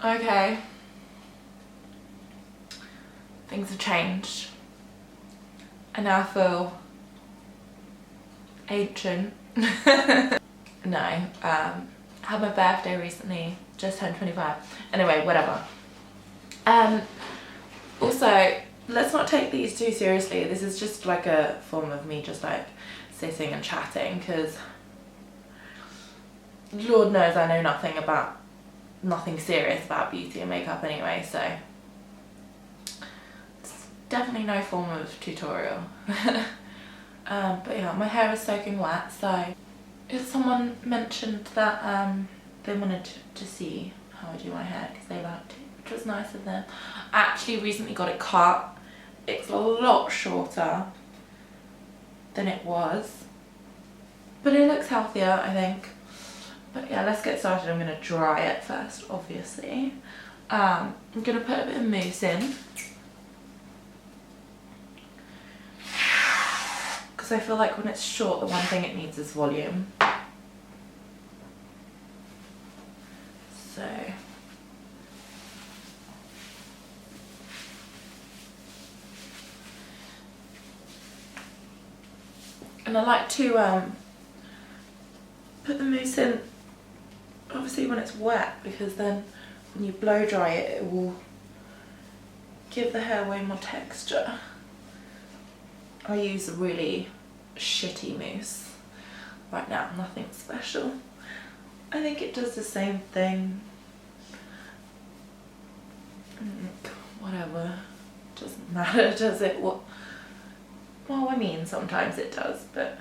Okay. Things have changed. I now feel ancient. No, had my birthday recently, just turned 25. Anyway, whatever. Also, let's not take these too seriously. This is just like a form of me just like sitting and chatting, because Lord knows I know nothing serious about beauty and makeup anyway, so it's definitely no form of tutorial. But yeah, my hair is soaking wet, so if someone mentioned that they wanted to see how I do my hair because they liked it, which was nice of them. I actually recently got it cut. It's a lot shorter than it was, but it looks healthier, I think. But yeah, let's get started. I'm going to dry it first, obviously. I'm going to put a bit of mousse in, because I feel like when it's short, the one thing it needs is volume. So and I like to put the mousse in obviously when it's wet, because then when you blow dry it, it will give the hair way more texture. I use a really shitty mousse right now, nothing special. I think it does the same thing. Whatever, doesn't matter, does it? Well, I mean, sometimes it does, but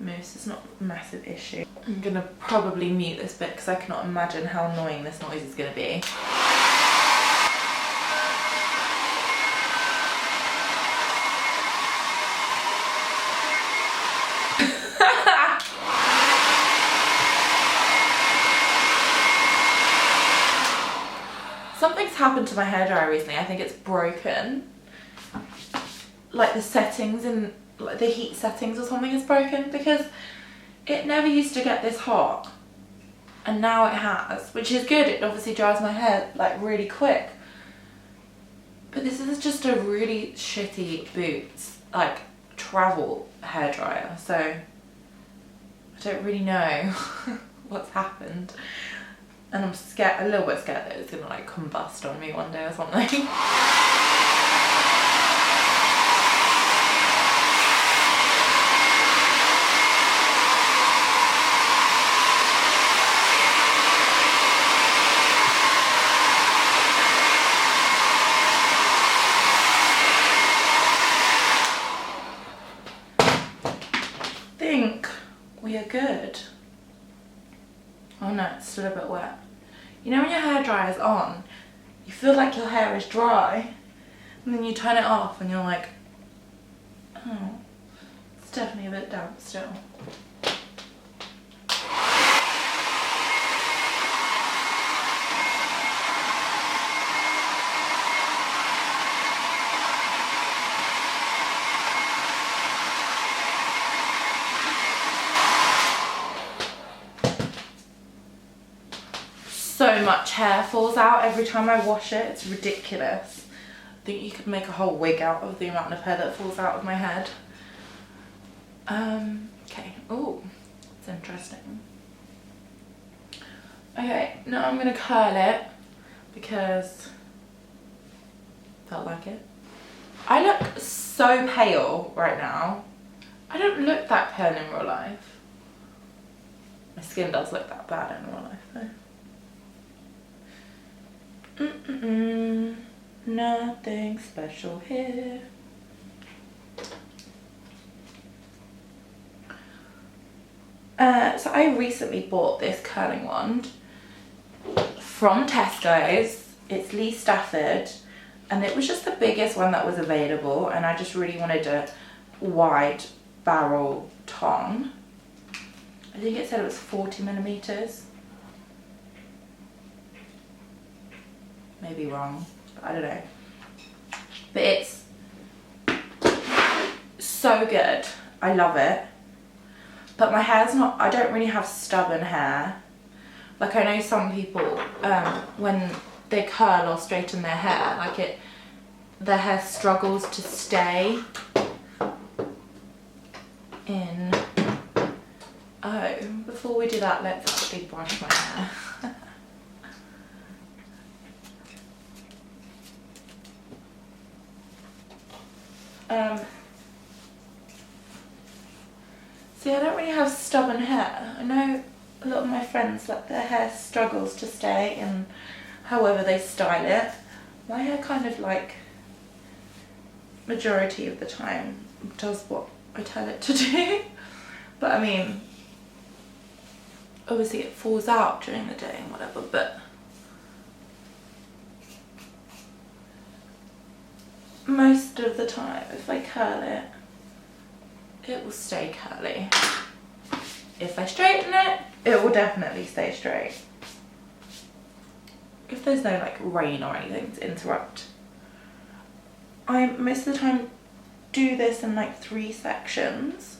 mousse is not a massive issue. I'm gonna probably mute this bit because I cannot imagine how annoying this noise is gonna be. Something's happened to my hairdryer recently. I think it's broken. Like the settings and like the heat settings or something is broken, because it never used to get this hot and now it has, which is good. It obviously dries my hair like really quick, but this is just a really shitty Boots like travel hairdryer, so I don't really know what's happened, and I'm scared, a little bit scared that it's gonna like combust on me one day or something. We are good. Oh no, it's still a bit wet. You know when your hair dryer's on, you feel like your hair is dry, and then you turn it off and you're like, oh, it's definitely a bit damp still. So much hair falls out every time I wash it, it's ridiculous. I think you could make a whole wig out of the amount of hair that falls out of my head. Okay, oh, it's interesting. Okay, now I'm gonna curl it because I felt like it. I look so pale right now. I don't look that pale in real life. My skin does look that bad in real life though. Nothing special here. So I recently bought this curling wand from Tesco's. It's Lee Stafford, and it was just the biggest one that was available, and I just really wanted a wide barrel tong. I think it said it was 40mm. Maybe wrong, but I don't know. But it's so good. I love it. But my hair's not, I don't really have stubborn hair. Like I know some people, when they curl or straighten their hair, like their hair struggles to stay in. Oh, before we do that, let's actually brush my hair. See, I don't really have stubborn hair. I know a lot of my friends, like their hair struggles to stay in however they style it. My hair kind of like, majority of the time, does what I tell it to do. But I mean, obviously it falls out during the day and whatever, but most of the time, if I curl it, it will stay curly. If I straighten it, it will definitely stay straight. If there's no like rain or anything to interrupt. I most of the time do this in like 3 sections.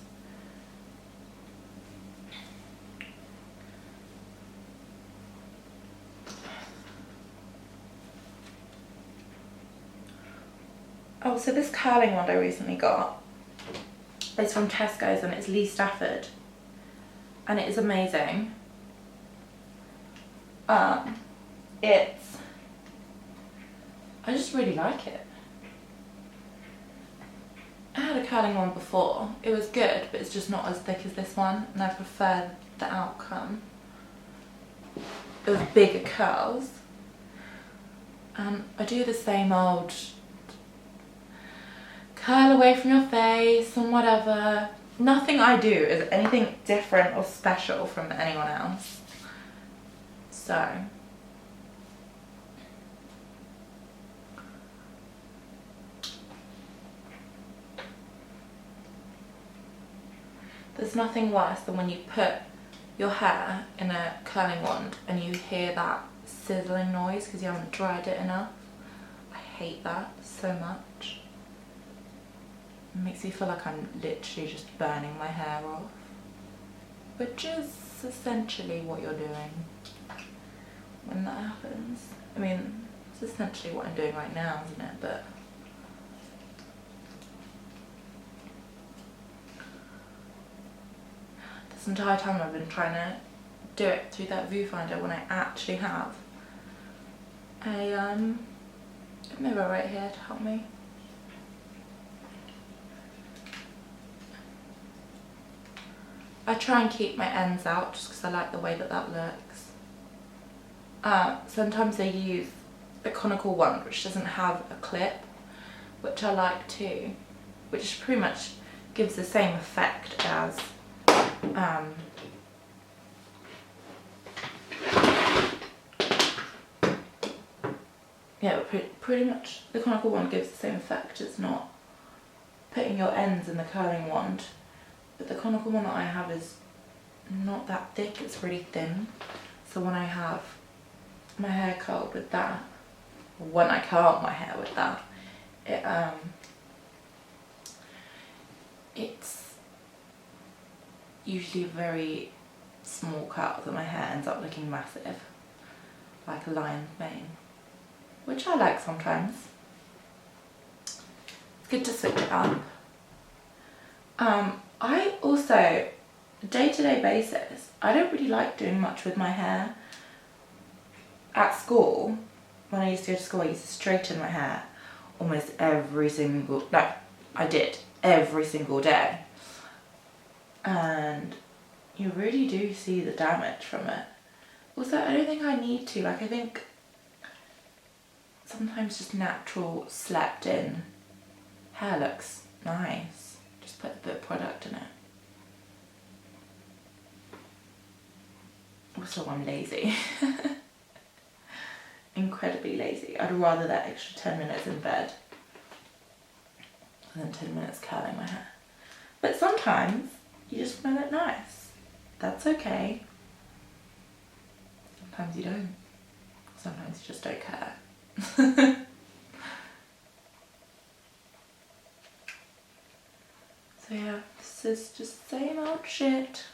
Oh, so this curling wand I recently got, it's from Tesco's and it's Lee Stafford, and it is amazing. I just really like it. I had a curling one before. It was good, but it's just not as thick as this one, and I prefer the outcome of bigger curls. And I do the same old curl away from your face and whatever. Nothing I do is anything different or special from anyone else. So there's nothing worse than when you put your hair in a curling wand and you hear that sizzling noise because you haven't dried it enough. I hate that so much. It makes me feel like I'm literally just burning my hair off, which is essentially what you're doing when that happens. I mean, it's essentially what I'm doing right now, isn't it? But this entire time I've been trying to do it through that viewfinder when I actually have a mirror right here to help me. I try and keep my ends out just because I like the way that that looks. Sometimes I use the conical one which doesn't have a clip, which I like too, which pretty much gives the same effect as yeah, pretty much the conical one gives the same effect. It's not putting your ends in the curling wand. But the conical one that I have is not that thick, it's really thin. So when I have my hair curled with that, or when I curl my hair with that, it's usually very small curls and my hair ends up looking massive, like a lion's mane, which I like sometimes. It's good to switch it up. I also, day-to-day basis, I don't really like doing much with my hair. At school, when I used to go to school, I used to straighten my hair almost every single, like I did every single day. And you really do see the damage from it. Also, I don't think I need to, like I think sometimes just natural slept in hair looks nice. Just put a bit of product in it. Also, I'm lazy. Incredibly lazy. I'd rather that extra 10 minutes in bed than 10 minutes curling my hair. But sometimes you just want to look nice. That's okay. Sometimes you don't. Sometimes you just don't care. So yeah, this is just same old shit.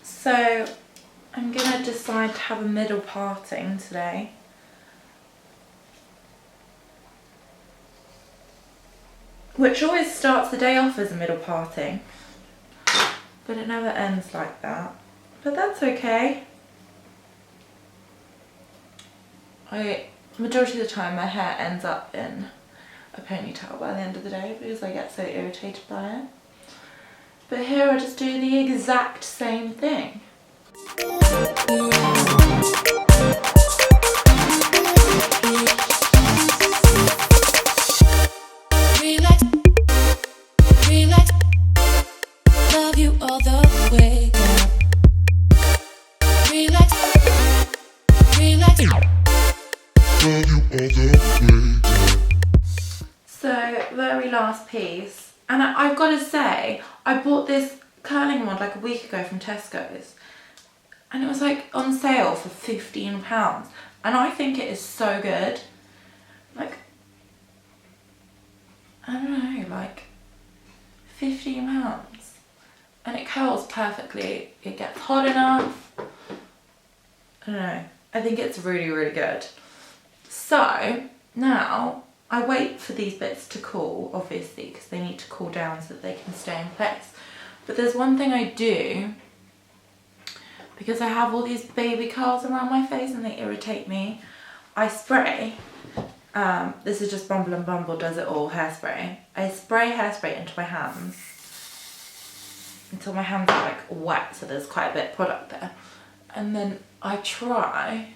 So I'm gonna decide to have a middle parting today. Which always starts the day off as a middle parting, but it never ends like that. But that's okay. Majority of the time my hair ends up in a ponytail by the end of the day because I get so irritated by it. But here I just do the exact same thing. Relax, relax, love you all the way down. Relax, relax, love you all the way down. So, very last piece, and I've got to say, I bought this curling wand like a week ago from Tesco's, and it was like on sale for £15, and I think it is so good. Like, I don't know, like £15, and it curls perfectly. It gets hot enough. I don't know. I think it's really, really good. So now I wait for these bits to cool, obviously, because they need to cool down so that they can stay in place. But there's one thing I do, because I have all these baby curls around my face and they irritate me. I spray, this is just Bumble and Bumble does it all hairspray. I spray hairspray into my hands until my hands are like wet, so there's quite a bit of product there. And then I try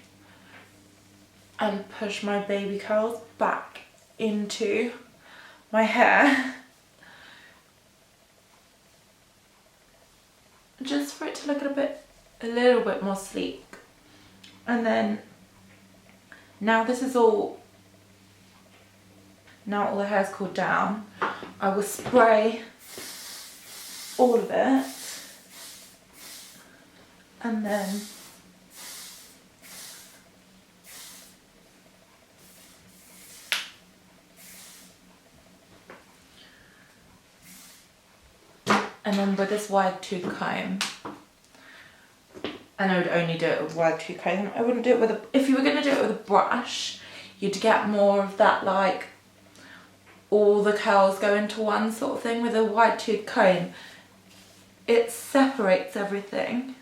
and push my baby curls back into my hair just for it to look a little bit more sleek. And then now all the hair's cooled down, I will spray all of it, and then with this wide tooth comb, and I would only do it with wide tooth comb. I wouldn't do it with if you were going to do it with a brush, you'd get more of that, like all the curls go into one sort of thing. With a wide tooth comb, it separates everything,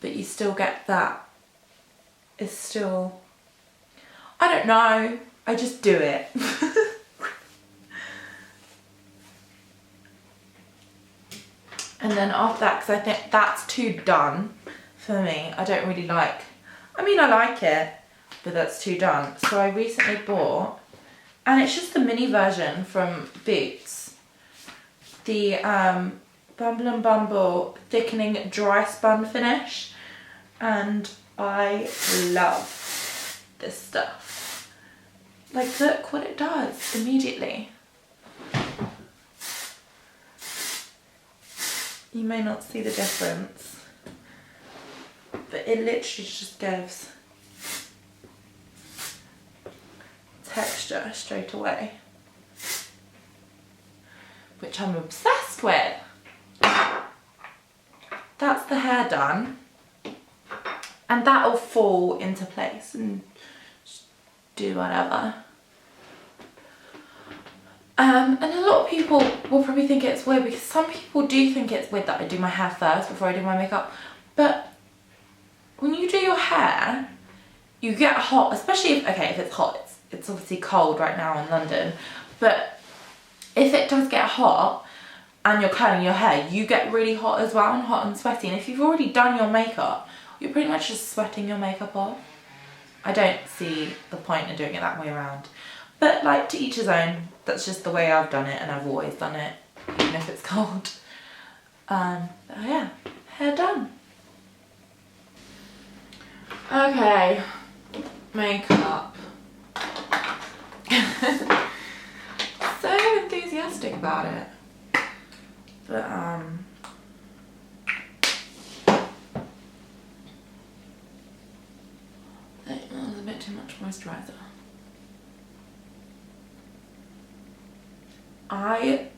but you still get that. It's still, I don't know, I just do it. And then after that, because I think that's too done for me. I don't really like, I mean I like it, but that's too done. So I recently bought, and it's just the mini version from Boots, the Bumble and Bumble thickening dry spun finish, and I love this stuff. Like, look what it does immediately. You may not see the difference, but it literally just gives texture straight away, which I'm obsessed with. That's the hair done, and that'll fall into place and just do whatever. And a lot of people will probably think it's weird, because some people do think it's weird that I do my hair first before I do my makeup. But when you do your hair, you get hot, especially if it's hot. It's obviously cold right now in London, but if it does get hot and you're curling your hair, you get really hot as well, and hot and sweaty. And if you've already done your makeup, you're pretty much just sweating your makeup off. I don't see the point in doing it that way around. But like, to each his own. That's just the way I've done it, and I've always done it, even if it's cold. Yeah, hair done. Okay, makeup. So enthusiastic about it. But that was a bit too much moisturiser. I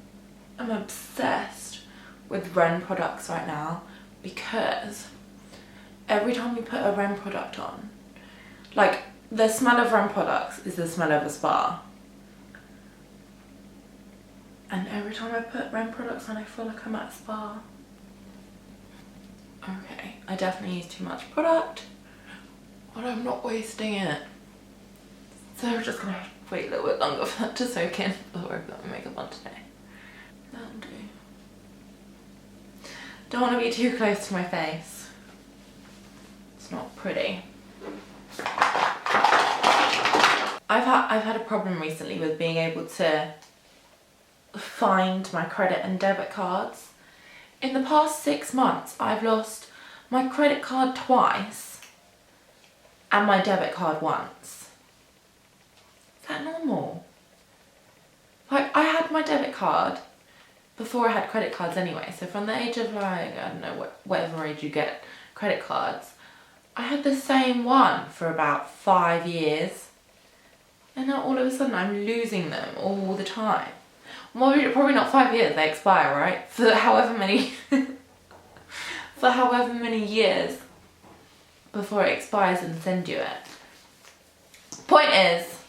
am obsessed with Ren products right now because every time we put a Ren product on, like the smell of Ren products is the smell of a spa. And every time I put Ren products on, I feel like I'm at a spa. Okay, I definitely use too much product, but I'm not wasting it. So I'm just gonna wait a little bit longer for that to soak in before I put my makeup on today. That'll do. Don't want to be too close to my face. It's not pretty. I've had a problem recently with being able to find my credit and debit cards. In the past 6 months, I've lost my credit card twice and my debit card once. Is that normal? Like, I had my debit card before I had credit cards anyway, so from the age of like, I don't know, whatever age you get credit cards, I had the same one for about 5 years, and now all of a sudden I'm losing them all the time. Well, probably not 5 years, they expire, right? For however many for however many years before it expires and send you it. Point is,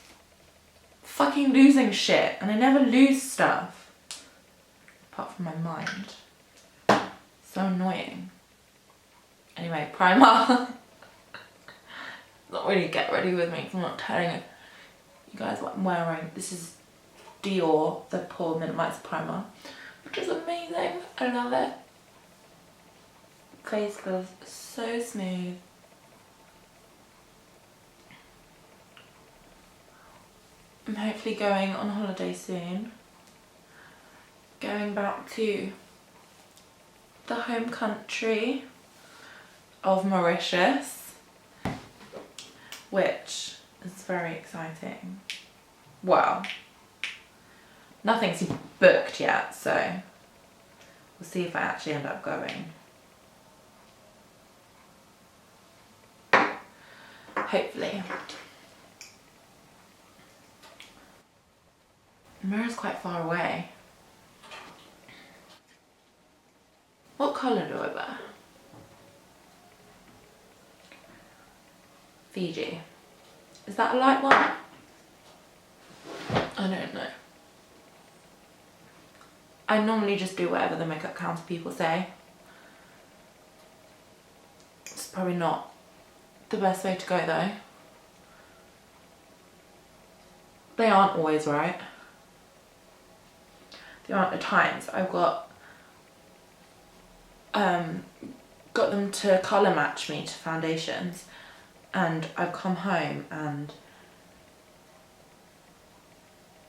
fucking losing shit, and I never lose stuff. Apart from my mind. So annoying. Anyway, primer. Not really get ready with me because I'm not telling you guys what I'm wearing. This is Dior, the Pore Minimizer Primer, which is amazing. I love it. Face feels so smooth. I'm hopefully going on holiday soon. Going back to the home country of Mauritius, which is very exciting. Well, nothing's booked yet, so we'll see if I actually end up going. Hopefully. The mirror's quite far away. What colour do I wear? Fiji. Is that a light one? I don't know. I normally just do whatever the makeup counter people say. It's probably not the best way to go though. They aren't always right. The amount of times I've got them to colour match me to foundations, and I've come home and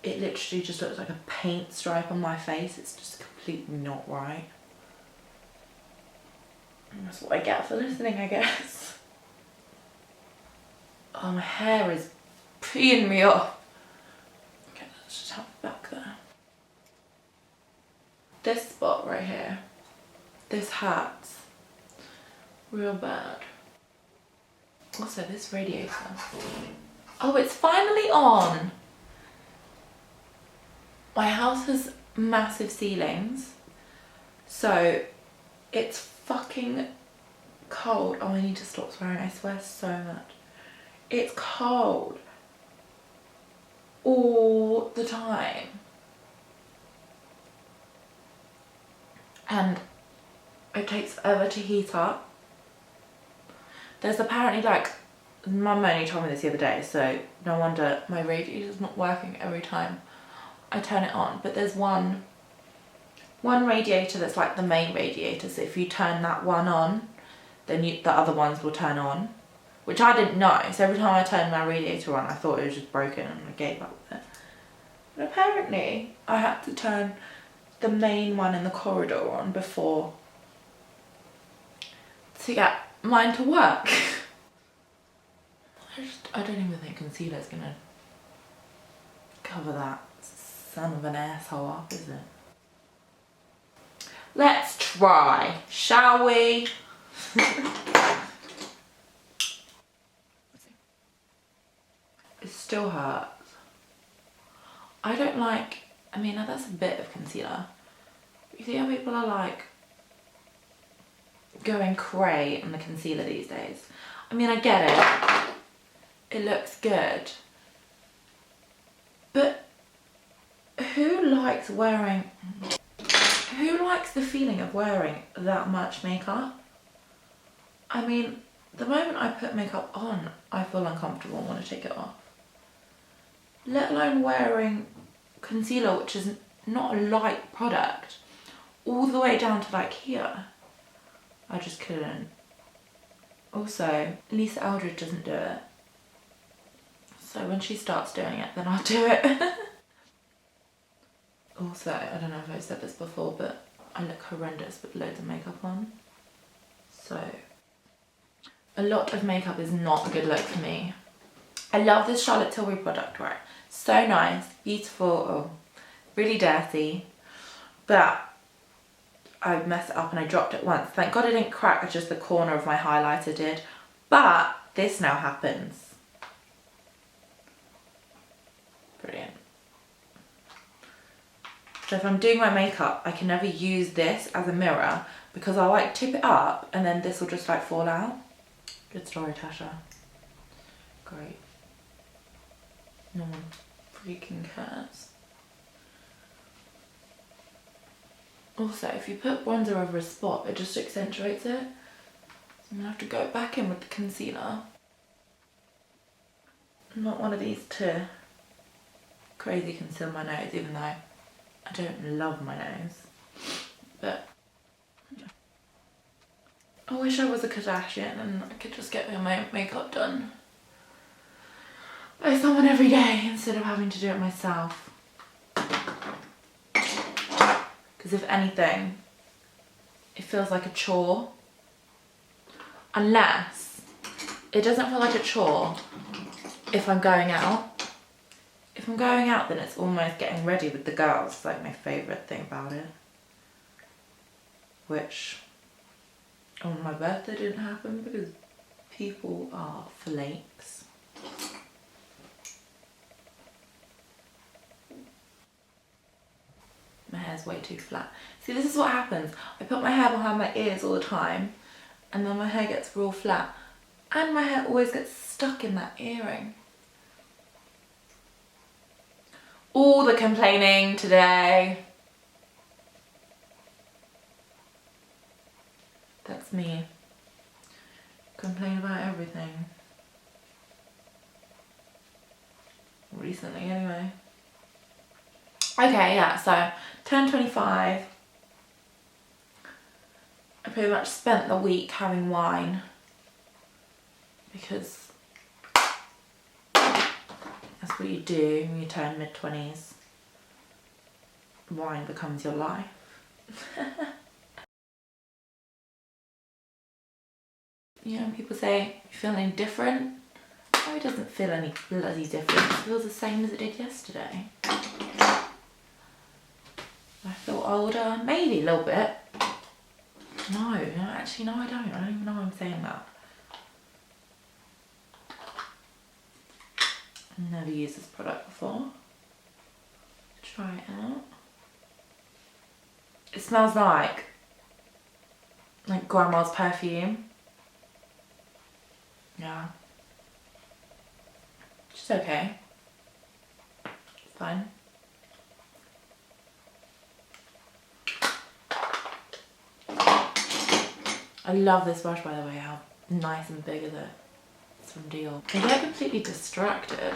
it literally just looks like a paint stripe on my face. It's just completely not right. And that's what I get for listening, I guess. Oh, my hair is peeing me off. Okay, let's just have it back there. This spot right here, this hurts real bad. Also, this radiator. Oh, it's finally on. My house has massive ceilings, so it's fucking cold. Oh, I need to stop swearing, I swear so much. It's cold all the time. And it takes forever to heat up. There's apparently like, Mum only told me this the other day, so no wonder my radiator's not working every time I turn it on. But there's one radiator that's like the main radiator, so if you turn that one on, then the other ones will turn on, which I didn't know. So every time I turned my radiator on, I thought it was just broken and I gave up with it. But apparently I had to turn the main one in the corridor on before to get mine to work. I don't even think concealer's gonna cover that son of an asshole up, is it? Let's try, shall we? It still hurts. I don't like, I mean, that's a bit of concealer. You see how people are like going cray on the concealer these days? I mean, I get it. It looks good. But who likes the feeling of wearing that much makeup? I mean, the moment I put makeup on, I feel uncomfortable and want to take it off. Let alone wearing concealer, which is not a light product, all the way down to like here. I just couldn't. Also, Lisa Eldridge doesn't do it. So when she starts doing it, then I'll do it. Also, I don't know if I've said this before, but I look horrendous with loads of makeup on. So, a lot of makeup is not a good look for me. I love this Charlotte Tilbury product, right? So nice, beautiful, oh, really dirty. But I messed it up and I dropped it once. Thank God it didn't crack, just the corner of my highlighter did. But this now happens. Brilliant. So if I'm doing my makeup, I can never use this as a mirror because I'll like tip it up and then this will just like fall out. Good story, Tasha. Great. No one freaking cares. Also, if you put bronzer over a spot, it just accentuates it. So I'm gonna have to go back in with the concealer. I'm not one of these to crazy conceal my nose, even though I don't love my nose. But I wish I was a Kardashian and I could just get my makeup done by someone every day instead of having to do it myself. Because if anything, it feels like a chore. Unless it doesn't feel like a chore if I'm going out. If I'm going out, then it's almost getting ready with the girls. It's like my favourite thing about it. Which on my birthday didn't happen because people are flakes. My hair's way too flat. See, this is what happens. I put my hair behind my ears all the time and then my hair gets real flat. And my hair always gets stuck in that earring. All the complaining today. That's me. Complain about everything. Recently, anyway. Okay, yeah, so 10:25. I pretty much spent the week having wine because that's what you do when you turn mid-20s. Wine becomes your life. You know, people say, you're feeling different. No, it doesn't feel any bloody different. It feels the same as it did yesterday. I feel older, maybe a little bit. No, actually, no, I don't. I don't even know why I'm saying that. I've never used this product before. Try it out. It smells like grandma's perfume. Yeah. It's okay. Fine. I love this brush, by the way, how nice and big is it? It's from Dior. I get completely distracted.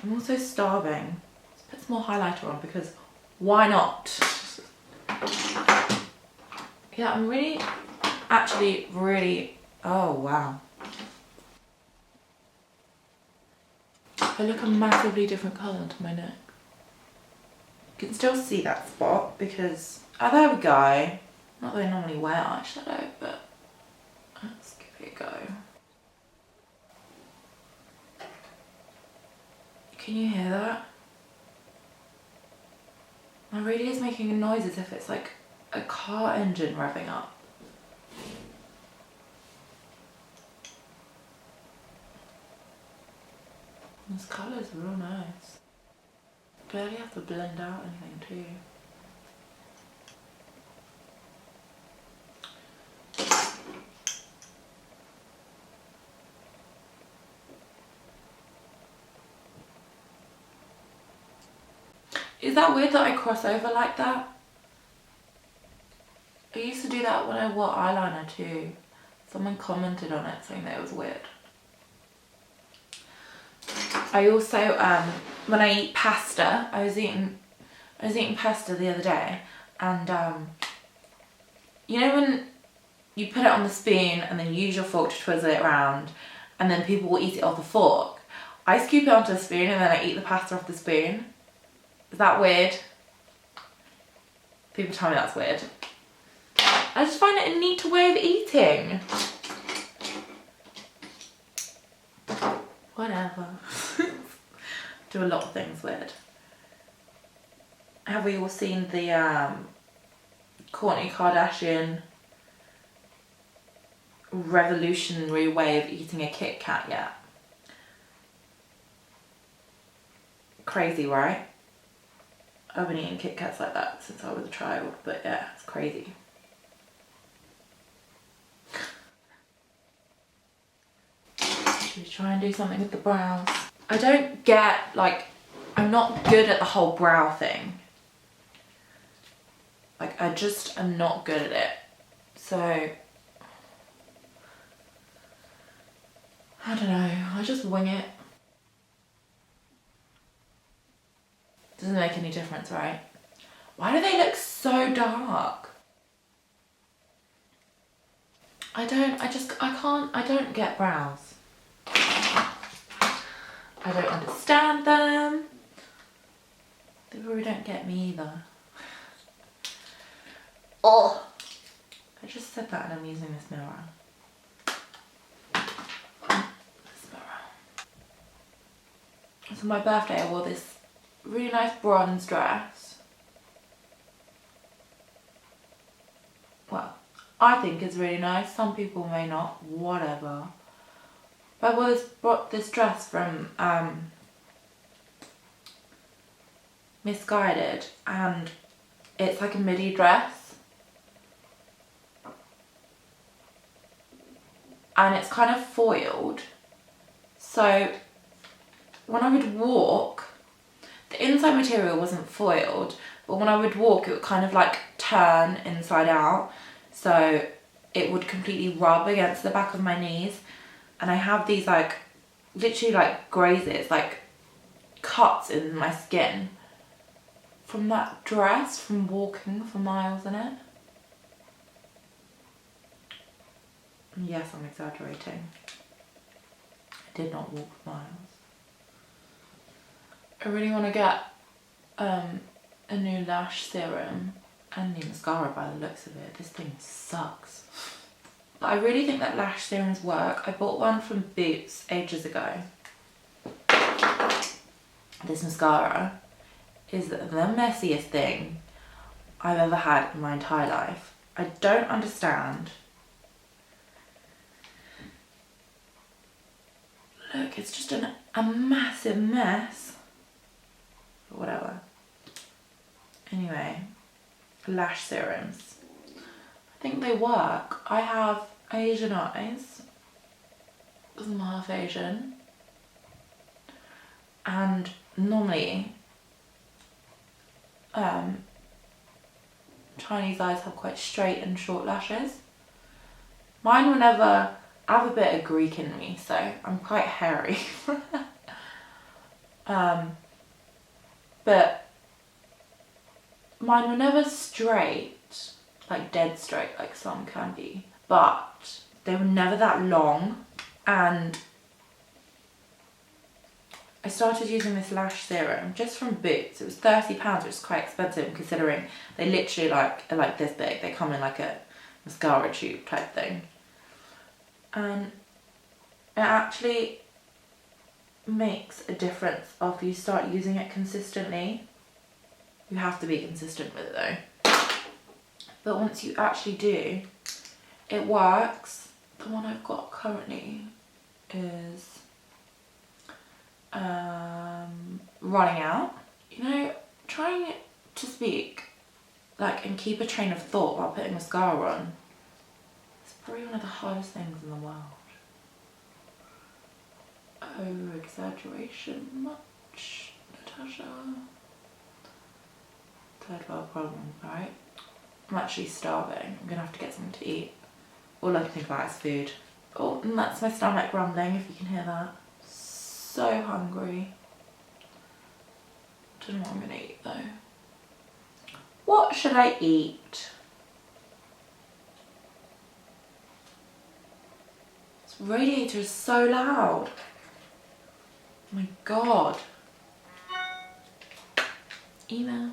I'm also starving. Let's put some more highlighter on because why not? Yeah, I'm really, oh wow. I look a massively different colour to my neck. You can still see that spot because, oh there we go. Not that I normally wear eyeshadow, but go. Can you hear that? My radio is making a noise as if it's like a car engine revving up. This colour's real nice. Barely have to blend out anything too. Is that weird that I cross over like that? I used to do that when I wore eyeliner too. Someone commented on it saying that it was weird. I also, when I eat pasta, I was eating pasta the other day, and you know when you put it on the spoon and then you use your fork to twizzle it around, and then people will eat it off the fork. I scoop it onto the spoon and then I eat the pasta off the spoon. Is that weird? People tell me that's weird. I just find it a neat way of eating. Whatever. Do a lot of things weird. Have we all seen the Kourtney Kardashian revolutionary way of eating a Kit Kat yet? Crazy, right? I've been eating Kit Kats like that since I was a child, but yeah, it's crazy. Should we try and do something with the brows? I don't get, like, I'm not good at the whole brow thing. Like, I just am not good at it. So, I don't know, I just wing it. Doesn't make any difference, right? Why do they look so dark? I don't get brows. I don't understand them. They probably don't get me either. Oh! I just said that and I'm using this mirror. This mirror. So my birthday I wore this really nice bronze dress. Well, I think it's really nice. Some people may not. Whatever. But I bought this dress from Misguided, and it's like a midi dress. And it's kind of foiled. So when I would walk, the inside material wasn't foiled, but when I would walk it would kind of like turn inside out, so it would completely rub against the back of my knees, and I have these like literally like grazes, like cuts in my skin from that dress, from walking for miles in it. Yes, I'm exaggerating. I did not walk miles. I really want to get a new lash serum and new mascara by the looks of it. This thing sucks. I really think that lash serums work. I bought one from Boots ages ago. This mascara is the messiest thing I've ever had in my entire life. I don't understand. Look, it's just a massive mess. But whatever. Anyway, lash serums. I think they work. I have Asian eyes, because I'm half Asian, and normally Chinese eyes have quite straight and short lashes. Mine were never, I have a bit of Greek in me, so I'm quite hairy. But mine were never straight, like dead straight, like some can be, but they were never that long. And I started using this lash serum just from Boots. It was £30, which is quite expensive considering they literally are like this big. They come in like a mascara tube type thing. and it actually makes a difference after you start using it consistently. You have to be consistent with it though. But once you actually do, it works. The one I've got currently is running out. You know, trying to speak like and keep a train of thought while putting mascara on, it's probably one of the hardest things in the world. Oh, exaggeration much, Natasha? Third world problem, right? I'm actually starving. I'm gonna have to get something to eat. All I can think about is food. Oh, and that's my stomach rumbling, if you can hear that. So hungry. Don't know what I'm gonna eat though. What should I eat? This radiator is so loud. Oh my god. Email.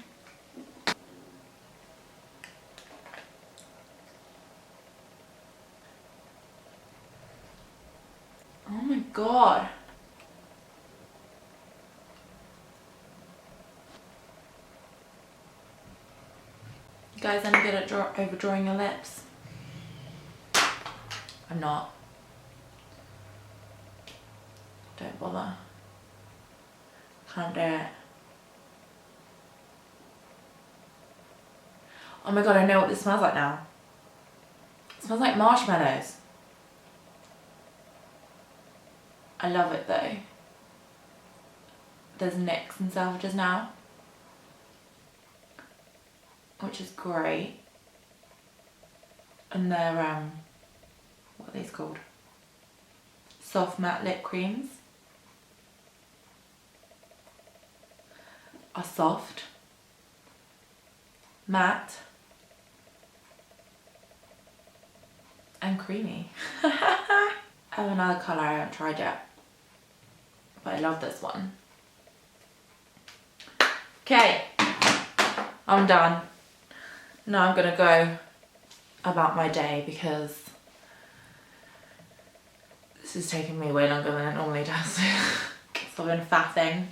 Oh my god. You guys any good at overdrawing your lips? I'm not. Don't bother. Can't do it. Oh my god, I know what this smells like now. It smells like marshmallows. I love it though. There's nicks and Selfridges now, which is great. And they're what are these called? Soft matte lip creams. Are soft, matte, and creamy. I have another colour I haven't tried yet, but I love this one. Okay, I'm done. Now I'm gonna go about my day because this is taking me way longer than it normally does. So I've been faffing.